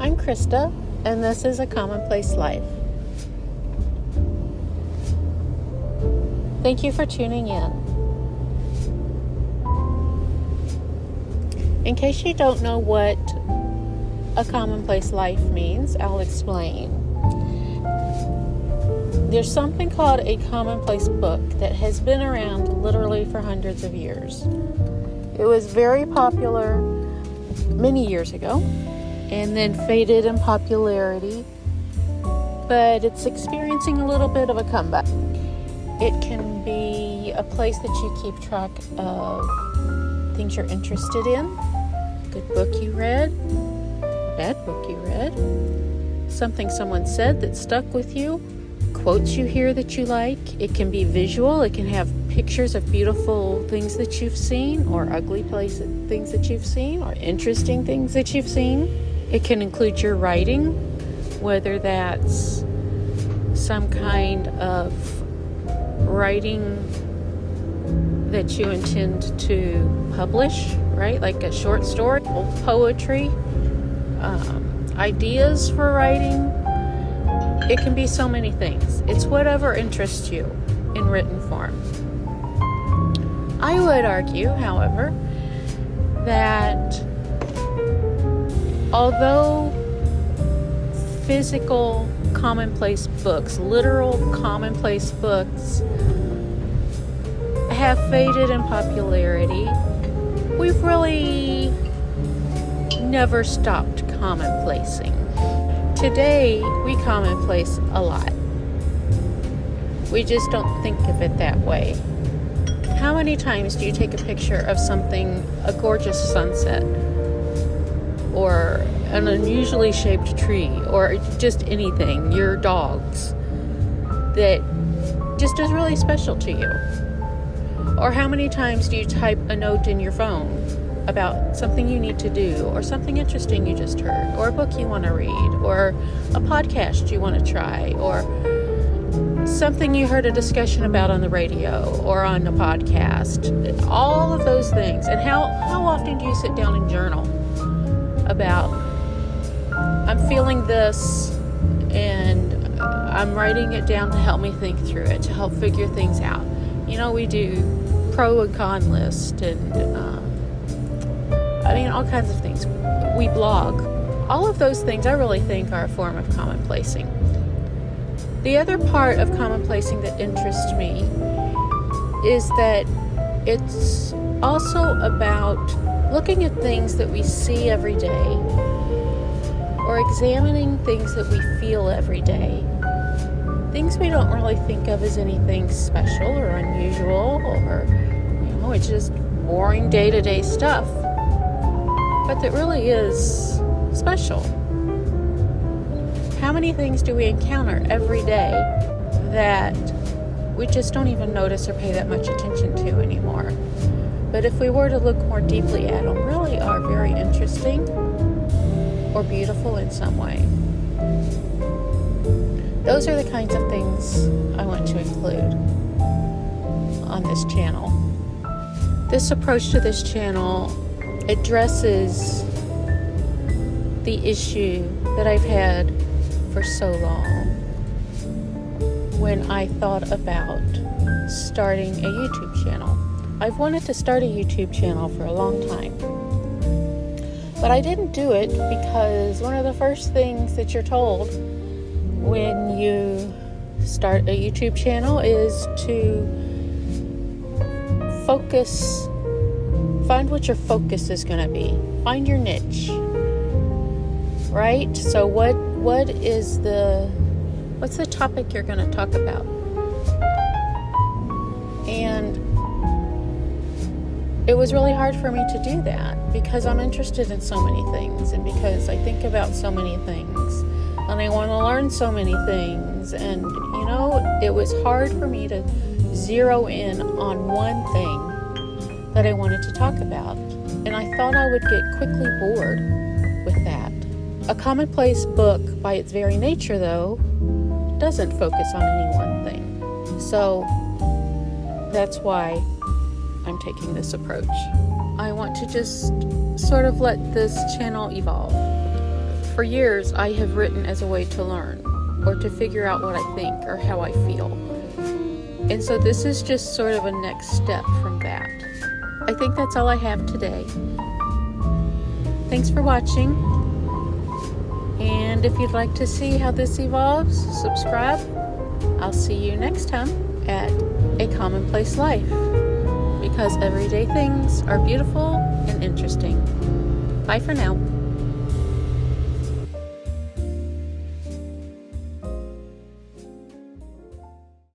I'm Krista, and this is A Commonplace Life. Thank you for tuning in. In case you don't know what A Commonplace Life means, I'll explain. There's something called a commonplace book that has been around literally for hundreds of years. It was very popular many years ago and then faded in popularity, but it's experiencing a little bit of a comeback. It can be a place that you keep track of things you're interested in, good book you read, bad book you read, something someone said that stuck with you, quotes you hear that you like. It can be visual. It can have pictures of beautiful things that you've seen, or ugly things that you've seen, or interesting things that you've seen. It can include your writing, whether that's some kind of writing that you intend to publish, right? Like a short story, poetry, ideas for writing. It can be so many things. It's whatever interests you in written form. I would argue, however, that although physical commonplace books, literal commonplace books, have faded in popularity, we've really never stopped commonplacing. Today, we commonplace a lot. We just don't think of it that way. How many times do you take a picture of something, a gorgeous sunset, or an unusually shaped tree, or just anything, your dogs, that just is really special to you? Or how many times do you type a note in your phone about something you need to do, or something interesting you just heard, or a book you want to read, or a podcast you want to try, or something you heard a discussion about on the radio or on a podcast? All of those things. And how often do you sit down and journal about, I'm feeling this and I'm writing it down to help me think through it, to help figure things out? You know, we do pro and con list and all kinds of things. We blog. All of those things I really think are a form of commonplacing. The other part of commonplacing that interests me is that it's also about looking at things that we see every day, or examining things that we feel every day. Things we don't really think of as anything special or unusual, or, it's just boring day-to-day stuff, but that really is special. How many things do we encounter every day that we just don't even notice or pay that much attention to anymore? But if we were to look more deeply at them, really are very interesting or beautiful in some way. Those are the kinds of things I want to include on this channel. This approach to this channel addresses the issue that I've had for so long when I thought about starting a YouTube channel. I've wanted to start a YouTube channel for a long time, but I didn't do it because one of the first things that you're told when you start a YouTube channel is to focus, find what your focus is going to be, find your niche, right? So what's the topic you're going to talk about? And it was really hard for me to do that because I'm interested in so many things, and because I think about so many things, and I want to learn so many things, and it was hard for me to zero in on one thing that I wanted to talk about, and I thought I would get quickly bored with that. A commonplace book, by its very nature, though, doesn't focus on any one thing. So that's why I'm taking this approach. I want to just sort of let this channel evolve. For years, I have written as a way to learn, or to figure out what I think or how I feel. And so this is just sort of a next step from that. I think that's all I have today. Thanks for watching. And if you'd like to see how this evolves, subscribe. I'll see you next time at A Commonplace Life, because everyday things are beautiful and interesting. Bye for now.